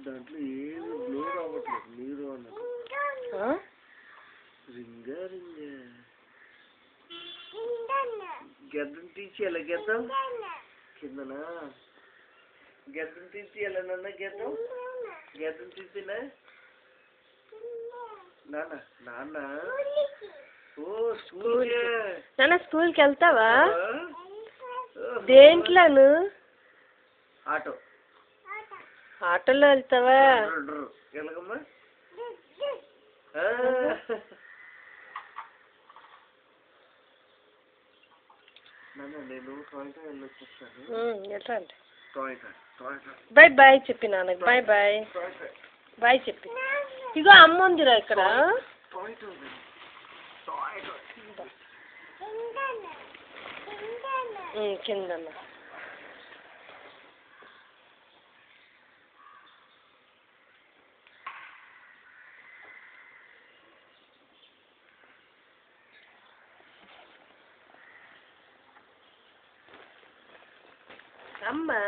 దాంట్లో ఏమి బ్లూ రావట్లేదు, నీరు అన్నది. రింగా రింగా గెద్దం తీసి ఎలా గెద్దం కిందనా గెద్దం తీసి ఎలా నాన్న గెద్దం తీసినా నాన్న నాన్న నాన్న స్కూల్కి వెళ్తావా? దేంట్లోను? ఆటోలో వెళ్తావా? ఎలాగమ్మా? నేను టొయోటా వెళ్ళొచ్చేస్తాను. బాయ్ బాయ్ చెప్పి నాన్నకి బాయ్ బాయ్ బాయ్ చెప్పి. ఇగో అమ్మ ఉందిరా ఇక్కడ. కిందన్న అమ్మా.